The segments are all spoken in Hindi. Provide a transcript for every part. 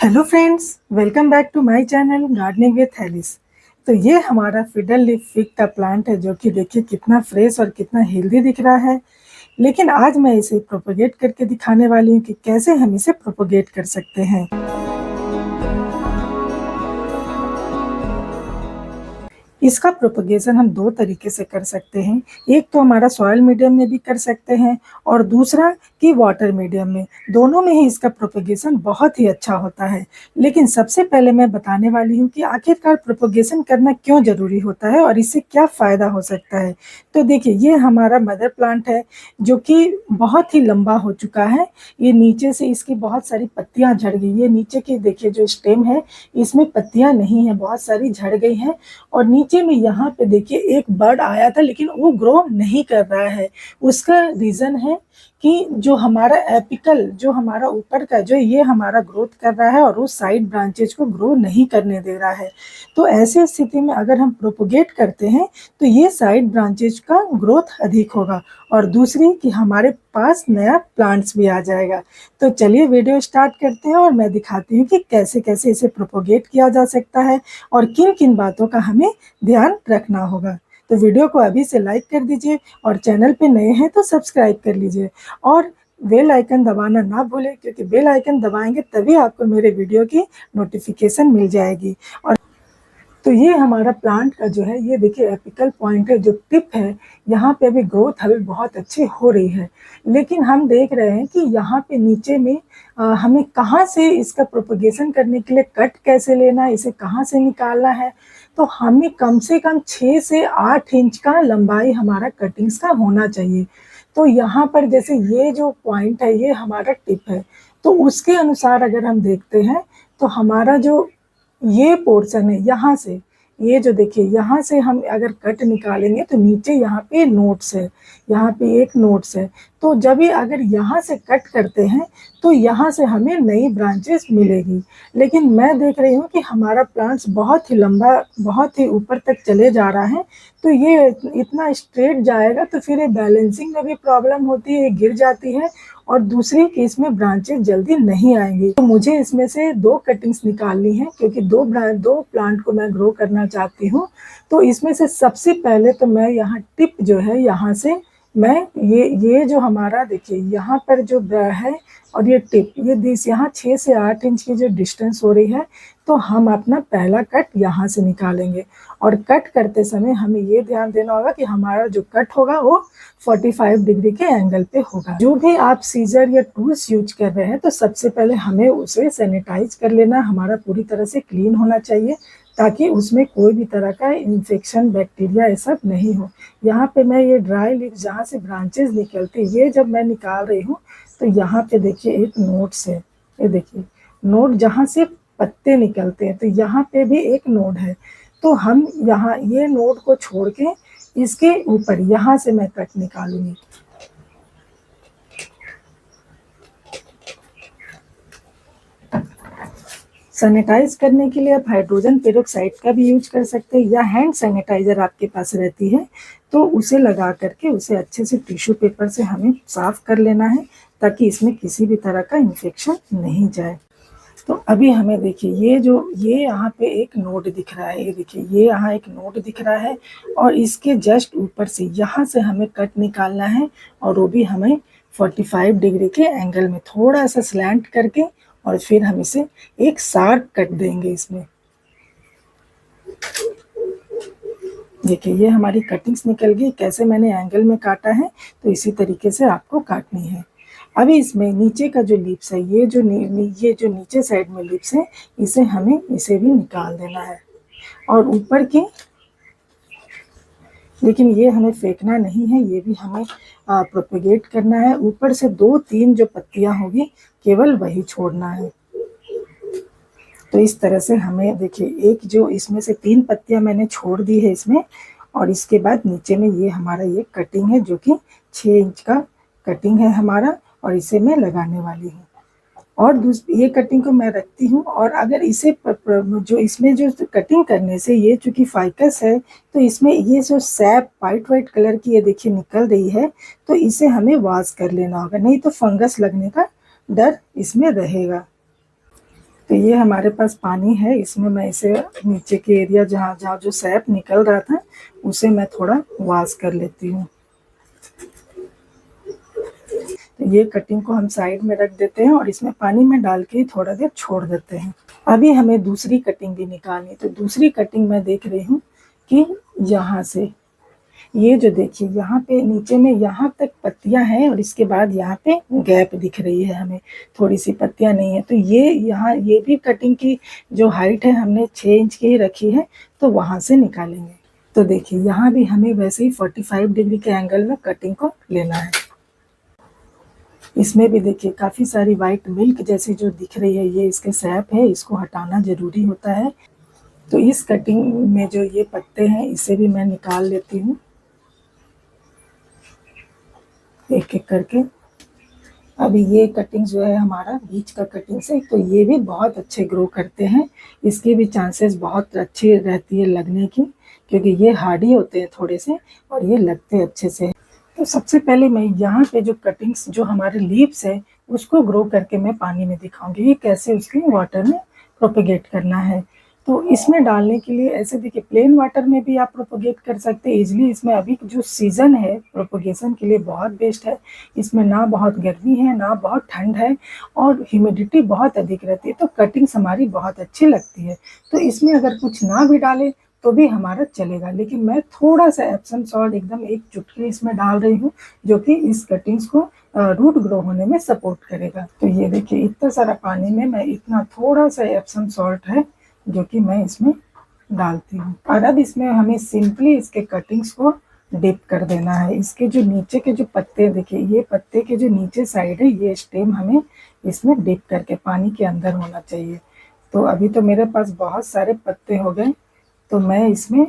Hello friends, welcome back to my channel gardening with Alice. तो ये हमारा फिडर लीफ फिग का प्लांट है जो कि देखिए कितना फ्रेश और कितना हेल्दी दिख रहा है। लेकिन आज मैं इसे प्रोपोगेट करके दिखाने वाली हूँ कि कैसे हम इसे प्रोपोगेट कर सकते हैं। इसका प्रोपगेशन हम दो तरीके से कर सकते हैं। एक तो हमारा सॉइल मीडियम में भी कर सकते हैं और दूसरा कि वाटर मीडियम में। दोनों में ही इसका प्रोपगेशन बहुत ही अच्छा होता है। लेकिन सबसे पहले मैं बताने वाली हूँ कि आखिरकार प्रोपगेशन करना क्यों ज़रूरी होता है और इससे क्या फ़ायदा हो सकता है। तो देखिए, ये हमारा मदर प्लांट है जो कि बहुत ही लंबा हो चुका है। ये नीचे से इसकी बहुत सारी पत्तियाँ झड़ गई। ये नीचे की देखिए जो स्टेम है, इसमें पत्तियाँ नहीं है, बहुत सारी झड़ गई हैं। और नीचे में यहाँ पे देखिए एक बर्ड आया था लेकिन वो ग्रो नहीं कर रहा है। उसका रीज़न है कि जो हमारा एपिकल, जो हमारा ऊपर का जो ये हमारा ग्रोथ कर रहा है और वो साइड ब्रांचेज को ग्रो नहीं करने दे रहा है। तो ऐसे स्थिति में अगर हम प्रोपोगेट करते हैं तो ये साइड ब्रांचेज का ग्रोथ अधिक होगा और दूसरी कि हमारे पास नया प्लांट्स भी आ जाएगा। तो चलिए वीडियो स्टार्ट करते हैं और मैं दिखाती हूँ कि कैसे कैसे इसे प्रोपोगेट किया जा सकता है और किन किन बातों का हमें ध्यान रखना होगा। तो वीडियो को अभी से लाइक कर दीजिए और चैनल पे नए हैं तो सब्सक्राइब कर लीजिए और बेल आइकन दबाना ना भूलें, क्योंकि बेल आइकन दबाएंगे तभी आपको मेरे वीडियो की नोटिफिकेशन मिल जाएगी। और तो ये हमारा प्लांट का जो है, ये देखिए एपिकल पॉइंट है, जो टिप है, यहाँ पे अभी ग्रोथ अभी बहुत अच्छी हो रही है। लेकिन हम देख रहे हैं कि यहाँ पे नीचे में हमें कहाँ से इसका प्रोपगेशन करने के लिए कट कैसे लेना है, इसे कहाँ से निकालना है। तो हमें कम से कम 6 से 8 इंच का लंबाई हमारा कटिंग्स का होना चाहिए। तो यहाँ पर जैसे ये जो पॉइंट है, ये हमारा टिप है, तो उसके अनुसार अगर हम देखते हैं तो हमारा जो ये पोर्शन है, यहाँ से ये जो देखिए, यहाँ से हम अगर कट निकालेंगे तो नीचे यहाँ पे नोट्स है, यहाँ पे एक नोट्स है। तो जब ये अगर यहाँ से कट करते हैं तो यहाँ से हमें नई ब्रांचेस मिलेगी। लेकिन मैं देख रही हूँ कि हमारा प्लांट्स बहुत ही लंबा, बहुत ही ऊपर तक चले जा रहा है। तो ये इतना स्ट्रेट जाएगा तो फिर ये बैलेंसिंग में भी प्रॉब्लम होती है, ये गिर जाती है और दूसरी कि इसमें ब्रांचेस जल्दी नहीं आएंगी। तो मुझे इसमें से 2 कटिंग्स निकालनी है, क्योंकि दो प्लांट को मैं ग्रो करना चाहती हूँ। तो इसमें से सबसे पहले तो मैं यहाँ टिप जो है, यहाँ से मैं ये जो हमारा देखिए यहाँ पर जो है और ये टिप, ये दिस यहाँ 6 से 8 इंच की जो डिस्टेंस हो रही है, तो हम अपना पहला कट यहाँ से निकालेंगे। और कट करते समय हमें ये ध्यान देना होगा कि हमारा जो कट होगा वो 45 डिग्री के एंगल पे होगा। जो भी आप सीजर या टूल्स यूज कर रहे हैं तो सबसे पहले हमें उसे सैनिटाइज कर लेना, हमारा पूरी तरह से क्लीन होना चाहिए ताकि उसमें कोई भी तरह का इन्फेक्शन, बैक्टीरिया ये सब नहीं हो। यहाँ पे मैं ये ड्राई लीफ जहाँ से ब्रांचेस निकलती, ये जब मैं निकाल रही हूँ तो यहाँ पे देखिए एक नोड्स है, ये देखिए नोड जहाँ से पत्ते निकलते हैं, तो यहाँ पे भी एक नोड है। तो हम यहाँ ये नोड को छोड़ के इसके ऊपर यहाँ से मैं कट निकालूंगी। सैनिटाइज करने के लिए आप हाइड्रोजन पेरोक्साइड का भी यूज कर सकते हैं, या हैंड सैनिटाइजर आपके पास रहती है तो उसे लगा करके उसे अच्छे से टिश्यू पेपर से हमें साफ कर लेना है ताकि इसमें किसी भी तरह का इन्फेक्शन नहीं जाए। तो अभी हमें देखिए ये यहाँ पे एक नोड दिख रहा है, ये देखिए ये यहाँ एक नोड दिख रहा है और इसके जस्ट ऊपर से यहाँ से हमें कट निकालना है और वो भी हमें 45 डिग्री के एंगल में थोड़ा सा स्लैंट करके, और फिर हम इसे एक शार्प कट देंगे इसमें। देखिए ये हमारी कटिंग्स निकल गई। कैसे मैंने एंगल में काटा है तो इसी तरीके से आपको काटनी है। अभी इसमें नीचे का जो लीव्स है, ये जो नीचे साइड में लीव्स है, इसे भी निकाल देना है। और ऊपर की, लेकिन ये हमें फेंकना नहीं है, ये भी हमें प्रोपेगेट करना है। ऊपर से 2-3 जो पत्तियां होगी केवल वही छोड़ना है। तो इस तरह से हमें देखिए, एक जो इसमें से 3 पत्तियां मैंने छोड़ दी है इसमें, और इसके बाद नीचे में ये हमारा ये कटिंग है जो कि 6 इंच का कटिंग है हमारा, और इसे मैं लगाने वाली हूँ। और ये कटिंग को मैं रखती हूँ। और अगर इसे जो इसमें जो कटिंग करने से ये चूँकि फाइकस है तो इसमें ये जो सैप वाइट कलर की ये देखिए निकल रही है, तो इसे हमें वॉश कर लेना होगा, नहीं तो फंगस लगने का डर इसमें रहेगा। तो ये हमारे पास पानी है, इसमें मैं इसे नीचे के एरिया जहाँ जहाँ जो सैप निकल रहा था उसे मैं थोड़ा वॉश कर लेती हूँ। तो ये कटिंग को हम साइड में रख देते हैं और इसमें पानी में डाल के थोड़ा देर छोड़ देते हैं। अभी हमें दूसरी कटिंग भी निकालनी, तो दूसरी कटिंग मैं देख रही हूँ कि यहाँ से ये जो देखिए यहाँ पे नीचे में यहाँ तक पत्तियां हैं और इसके बाद यहाँ पे गैप दिख रही है, हमें थोड़ी सी पत्तियां नहीं है। तो ये यहाँ ये भी कटिंग की जो हाइट है हमने 6 इंच की रखी है, तो वहां से निकालेंगे। तो देखिए यहाँ भी हमें वैसे ही 45 डिग्री के एंगल में कटिंग को लेना है। इसमें भी देखिए काफ़ी सारी वाइट मिल्क जैसी जो दिख रही है, ये इसके सैप है, इसको हटाना ज़रूरी होता है। तो इस कटिंग में जो ये पत्ते हैं इसे भी मैं निकाल लेती हूँ एक एक करके। अभी ये कटिंग जो है हमारा बीच का कटिंग से, तो ये भी बहुत अच्छे ग्रो करते हैं, इसके भी चांसेस बहुत अच्छी रहती है लगने की, क्योंकि ये हार्डी होते हैं थोड़े से और ये लगते अच्छे से। तो सबसे पहले मैं यहाँ पे जो कटिंग्स जो हमारे लीव्स है उसको ग्रो करके मैं पानी में दिखाऊंगी, ये कैसे उसके वाटर में प्रोपेगेट करना है। तो इसमें डालने के लिए ऐसे देखिए प्लेन वाटर में भी आप प्रोपोगेट कर सकते हैं इजीली। इसमें अभी जो सीज़न है प्रोपोगेशन के लिए बहुत बेस्ट है, इसमें ना बहुत गर्मी है ना बहुत ठंड है और ह्यूमिडिटी बहुत अधिक रहती है, तो कटिंग्स हमारी बहुत अच्छी लगती है। तो इसमें अगर कुछ ना भी डाले तो भी हमारा चलेगा, लेकिन मैं थोड़ा सा एप्सम सॉल्ट एकदम एक चुटकी इसमें डाल रही हूँ, जो कि इस कटिंग्स को रूट ग्रो होने में सपोर्ट करेगा। तो ये देखिए इतना सारा पानी में मैं इतना थोड़ा सा एप्सम सॉल्ट है जो कि मैं इसमें डालती हूँ। और अब इसमें हमें सिंपली इसके कटिंग्स को डिप कर देना है। इसके जो नीचे के जो पत्ते देखिए, ये पत्ते के जो नीचे साइड है ये स्टेम हमें इसमें डिप करके पानी के अंदर होना चाहिए। तो अभी तो मेरे पास बहुत सारे पत्ते हो गए, तो मैं इसमें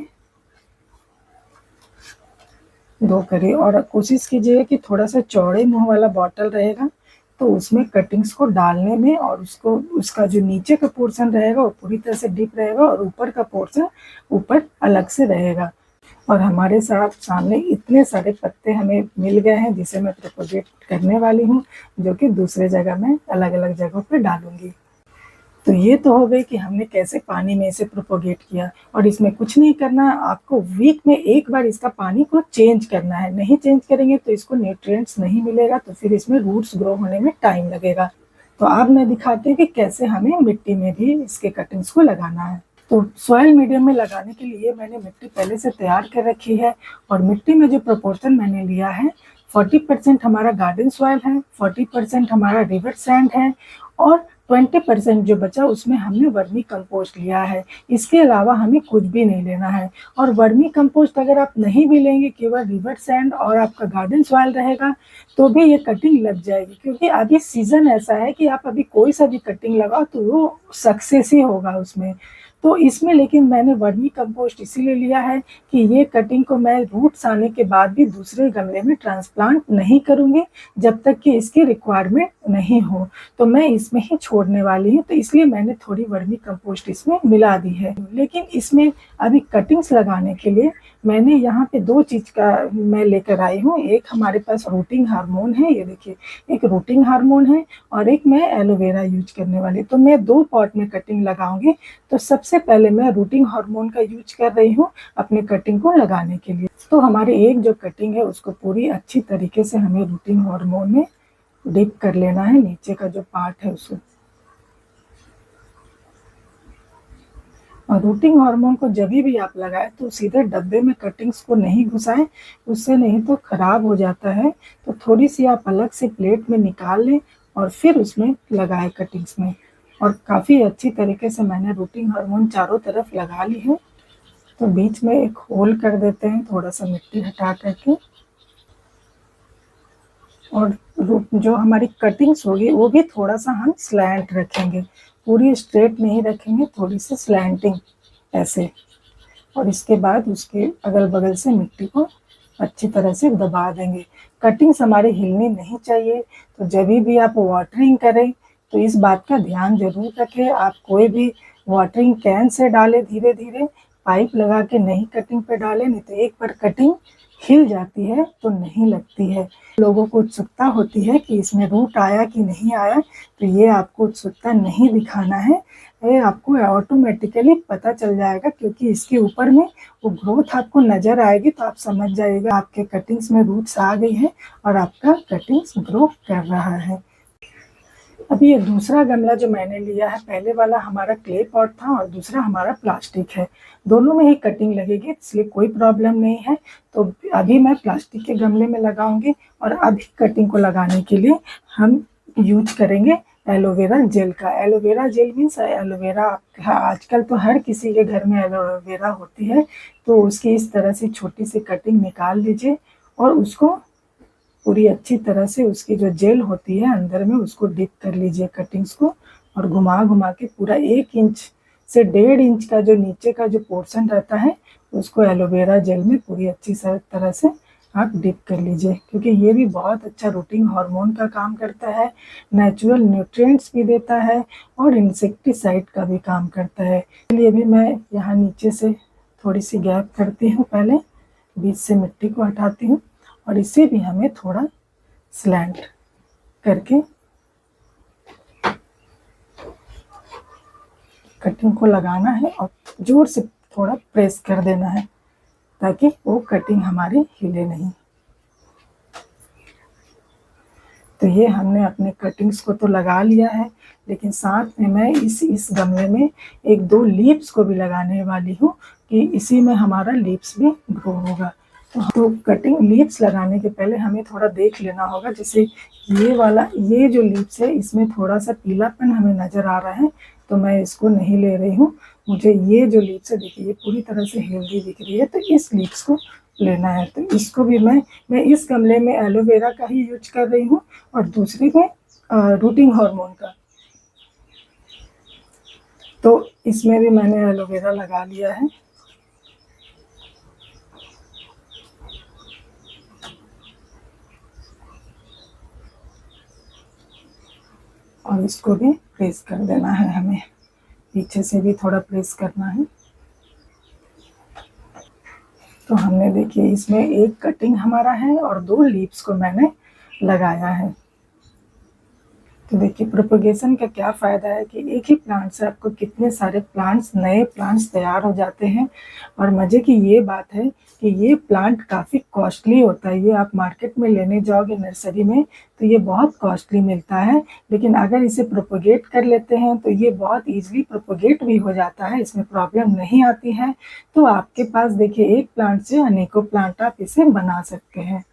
2 करी, और कोशिश कीजिए कि थोड़ा सा चौड़े मुंह वाला बॉटल रहेगा तो उसमें कटिंग्स को डालने में और उसको उसका जो नीचे का पोर्शन रहेगा वो पूरी तरह से डीप रहेगा और ऊपर का पोर्शन ऊपर अलग से रहेगा। और हमारे साथ सामने इतने सारे पत्ते हमें मिल गए हैं जिसे मैं प्रोपोगेट करने वाली हूँ, जो कि दूसरे जगह में अलग अलग जगहों पर डालूंगी। तो ये तो हो गई कि हमने कैसे पानी में इसे प्रोपोगेट किया, और इसमें कुछ नहीं करना, आपको वीक में एक बार इसका पानी को चेंज करना है। नहीं चेंज करेंगे तो इसको न्यूट्रिएंट्स नहीं मिलेगा, तो फिर इसमें रूट्स ग्रो होने में टाइम लगेगा। तो अब मैं दिखाती हूँ कि कैसे हमें मिट्टी में भी इसके कटिंग्स को लगाना है। तो सॉइल मीडियम में लगाने के लिए मैंने मिट्टी पहले से तैयार कर रखी है, और मिट्टी में जो प्रोपोर्शन मैंने लिया है 40% हमारा गार्डन सॉइल है, 40% हमारा रिवर सैंड है, और 20% जो बचा उसमें हमने वर्मी कंपोस्ट लिया है। इसके अलावा हमें कुछ भी नहीं लेना है। और वर्मी कंपोस्ट अगर आप नहीं भी लेंगे, केवल रिवर सैंड और आपका गार्डन सॉइल रहेगा तो भी ये कटिंग लग जाएगी, क्योंकि अभी सीजन ऐसा है कि आप अभी कोई सा भी कटिंग लगाओ तो वो सक्सेस ही होगा उसमें। तो इसमें लेकिन मैंने वर्मी कंपोस्ट इसीलिए लिया है कि ये कटिंग को मैं रूट्स आने के बाद भी दूसरे गमले में ट्रांसप्लांट नहीं करूँगी जब तक कि इसकी रिक्वायरमेंट नहीं हो, तो मैं इसमें ही छोड़ने वाली हूँ। तो इसलिए मैंने थोड़ी वर्मी कंपोस्ट इसमें मिला दी है। लेकिन इसमें अभी कटिंग्स लगाने के लिए मैंने यहाँ पे 2 चीज़ का मैं लेकर आई हूँ। एक हमारे पास रूटिंग हार्मोन है, ये देखिए एक रूटिंग हार्मोन है, और एक मैं एलोवेरा यूज करने वाली। तो मैं 2 पॉट में कटिंग लगाऊंगी। तो सबसे पहले मैं रूटिंग हार्मोन का यूज कर रही हूँ अपने कटिंग को लगाने के लिए। तो हमारी एक जो कटिंग है उसको पूरी अच्छी तरीके से हमें रूटिंग हार्मोन में डिप कर लेना है, नीचे का जो पार्ट है उसको। और रूटिंग हार्मोन को जब भी आप लगाएं तो सीधे डब्बे में कटिंग्स को नहीं घुसाएं, उससे नहीं तो खराब हो जाता है। तो थोड़ी सी आप अलग से प्लेट में निकाल लें और फिर उसमें लगाएं कटिंग्स में। और काफ़ी अच्छी तरीके से मैंने रूटिंग हार्मोन चारों तरफ लगा ली है। तो बीच में एक होल कर देते हैं थोड़ा सा मिट्टी हटा करके, और जो हमारी कटिंग्स होगी वो भी थोड़ा सा हम स्लैंट रखेंगे, पूरी स्ट्रेट नहीं रखेंगे, थोड़ी सी स्लैंटिंग ऐसे। और इसके बाद उसके अगल बगल से मिट्टी को अच्छी तरह से दबा देंगे। कटिंग्स हमारी हिलनी नहीं चाहिए। तो जब भी आप वाटरिंग करें तो इस बात का ध्यान जरूर रखें, आप कोई भी वाटरिंग कैन से डालें, धीरे धीरे पाइप लगा के नहीं कटिंग पे डालें, नहीं तो एक बार कटिंग खिल जाती है तो नहीं लगती है। लोगों को उत्सुकता होती है कि इसमें रूट आया कि नहीं आया, तो ये आपको उत्सुकता नहीं दिखाना है, ये आपको ऑटोमेटिकली पता चल जाएगा, क्योंकि इसके ऊपर में वो ग्रोथ आपको नज़र आएगी तो आप समझ जाइएगा आपके कटिंग्स में रूट्स आ गई है और आपका कटिंग्स ग्रो कर रहा है। अभी ये दूसरा गमला जो मैंने लिया है, पहले वाला हमारा क्ले पॉट था और दूसरा हमारा प्लास्टिक है, दोनों में ही कटिंग लगेगी, इसलिए कोई प्रॉब्लम नहीं है। तो अभी मैं प्लास्टिक के गमले में लगाऊंगी और अभी कटिंग को लगाने के लिए हम यूज करेंगे एलोवेरा जेल का। एलोवेरा जेल मीन्स एलोवेरा, आजकल तो हर किसी के घर में एलोवेरा होती है, तो उसकी इस तरह से छोटी सी कटिंग निकाल लीजिए और उसको पूरी अच्छी तरह से उसकी जो जेल होती है अंदर में उसको डिप कर लीजिए कटिंग्स को, और घुमा घुमा के पूरा 1 इंच से 1.5 इंच का जो नीचे का जो पोर्शन रहता है उसको एलोवेरा जेल में पूरी अच्छी तरह से आप डिप कर लीजिए, क्योंकि ये भी बहुत अच्छा रूटिंग हार्मोन का काम करता है, नेचुरल न्यूट्रिएंट्स भी देता है और इंसेक्टिसाइड का भी काम करता है। इसलिए भी मैं यहाँ नीचे से थोड़ी सी गैप करती हूँ, पहले बीच से मिट्टी को हटाती हूँ और इसे भी हमें थोड़ा स्लैंट करके कटिंग को लगाना है और जोर से थोड़ा प्रेस कर देना है ताकि वो कटिंग हमारी हिले नहीं। तो ये हमने अपने कटिंग्स को तो लगा लिया है, लेकिन साथ में मैं इस गमले में 1-2 लीव्स को भी लगाने वाली हूँ कि इसी में हमारा लीव्स भी ग्रो होगा। तो कटिंग लीव्स लगाने के पहले हमें थोड़ा देख लेना होगा, जैसे ये जो लीव्स है इसमें थोड़ा सा पीलापन हमें नज़र आ रहा है, तो मैं इसको नहीं ले रही हूँ। मुझे ये जो लीव्स है देखिए ये पूरी तरह से हेल्दी दिख रही है, तो इस लीव्स को लेना है। तो इसको भी मैं इस गमले में एलोवेरा का ही यूज कर रही हूँ और दूसरे में रूटिंग हार्मोन का। तो इसमें भी मैंने एलोवेरा लगा लिया है और इसको भी प्रेस कर देना है, हमें पीछे से भी थोड़ा प्रेस करना है। तो हमने देखिए इसमें 1 कटिंग हमारा है और 2 लीव्स को मैंने लगाया है। तो देखिए प्रोपगेशन का क्या फ़ायदा है कि एक ही प्लांट से आपको कितने सारे नए प्लांट्स तैयार हो जाते हैं। और मज़े की ये बात है कि ये प्लांट काफ़ी कॉस्टली होता है, ये आप मार्केट में लेने जाओगे नर्सरी में तो ये बहुत कॉस्टली मिलता है, लेकिन अगर इसे प्रोपगेट कर लेते हैं तो ये बहुत ईजिली प्रोपगेट भी हो जाता है, इसमें प्रॉब्लम नहीं आती है। तो आपके पास देखिए एक प्लांट से अनेकों प्लांट आप इसे बना सकते हैं।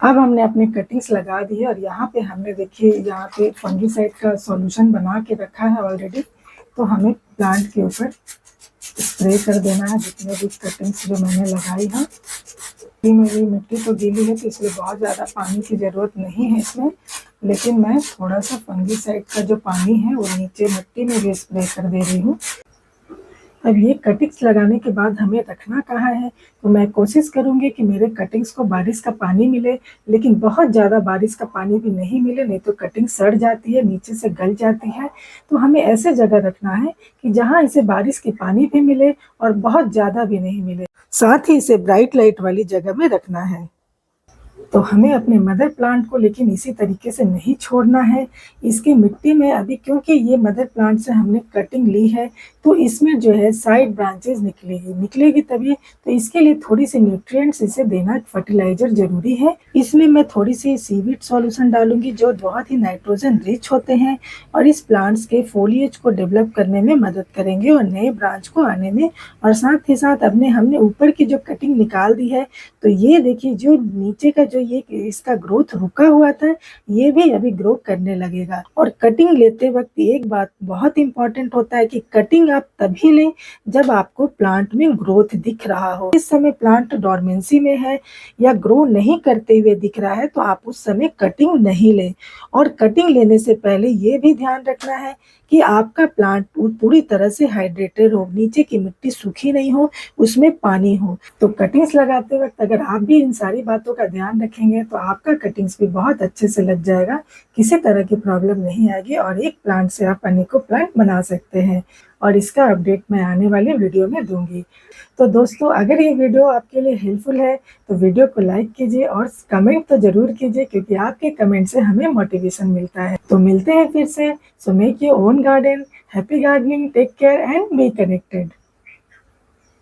अब हमने अपनी कटिंग्स लगा दी है और यहाँ पे हमने देखिए यहाँ पे फंगीसाइड का सॉल्यूशन बना के रखा है ऑलरेडी। तो हमें प्लांट के ऊपर स्प्रे कर देना है जितने भी कटिंग्स जो मैंने लगाई है। मेरी मिट्टी तो गीली है तो इसलिए बहुत ज़्यादा पानी की ज़रूरत नहीं है इसमें, लेकिन मैं थोड़ा सा फंगीसाइड का जो पानी है वो नीचे मिट्टी में भी स्प्रे कर दे रही हूँ। अब ये कटिंग्स लगाने के बाद हमें रखना कहाँ है, तो मैं कोशिश करूँगी कि मेरे कटिंग्स को बारिश का पानी मिले, लेकिन बहुत ज़्यादा बारिश का पानी भी नहीं मिले, नहीं तो कटिंग सड़ जाती है, नीचे से गल जाती है। तो हमें ऐसे जगह रखना है कि जहाँ इसे बारिश की पानी भी मिले और बहुत ज़्यादा भी नहीं मिले, साथ ही इसे ब्राइट लाइट वाली जगह में रखना है। तो हमें अपने मदर प्लांट को लेकिन इसी तरीके से नहीं छोड़ना है। इसकी मिट्टी में अभी क्योंकि ये मदर प्लांट से हमने कटिंग ली है तो इसमें जो है साइड ब्रांचेस निकलेगी तभी, तो इसके लिए थोड़ी सी न्यूट्रिएंट्स इसे देना, फर्टिलाइजर जरूरी है। इसमें मैं थोड़ी सी सीवीड सॉल्यूशन डालूंगी जो बहुत ही नाइट्रोजन रिच होते हैं और इस प्लांट्स के फोलिएज को डेवलप करने में मदद करेंगे और नए ब्रांच को आने में। और साथ ही साथ हमने ऊपर की जो कटिंग निकाल दी है, तो ये देखिए जो नीचे का जो ये इसका ग्रोथ रुका हुआ था ये भी अभी ग्रो करने लगेगा। और कटिंग लेते वक्त एक बात बहुत इंपॉर्टेंट होता है कि कटिंग आप तभी लें जब आपको प्लांट में ग्रोथ दिख रहा हो। इस समय प्लांट डोरमेंसी में है या ग्रो नहीं करते हुए दिख रहा है तो आप उस समय कटिंग नहीं लें। और कटिंग लेने से पहले ये भी ध्यान रखना है कि आपका प्लांट पूरी तरह से हाइड्रेटेड हो, नीचे की मिट्टी सूखी नहीं हो, उसमें पानी हो। तो कटिंग्स लगाते वक्त अगर आप भी इन सारी बातों का ध्यान रखें रखेंगे तो आपका कटिंग्स भी बहुत अच्छे से लग जाएगा, किसी तरह की प्रॉब्लम नहीं आएगी और एक प्लांट से आप अनेकों प्लांट बना सकते हैं और इसका अपडेट मैं आने वाले वीडियो में दूँगी। तो दोस्तों अगर ये वीडियो आपके लिए हेल्पफुल है तो वीडियो को लाइक कीजिए और कमेंट तो ज़रूर कीजिए क्योंकि आपके कमेंट से हमें मोटिवेशन मिलता है। तो मिलते हैं फिर से। So make your own garden, happy gardening, take care and be connected.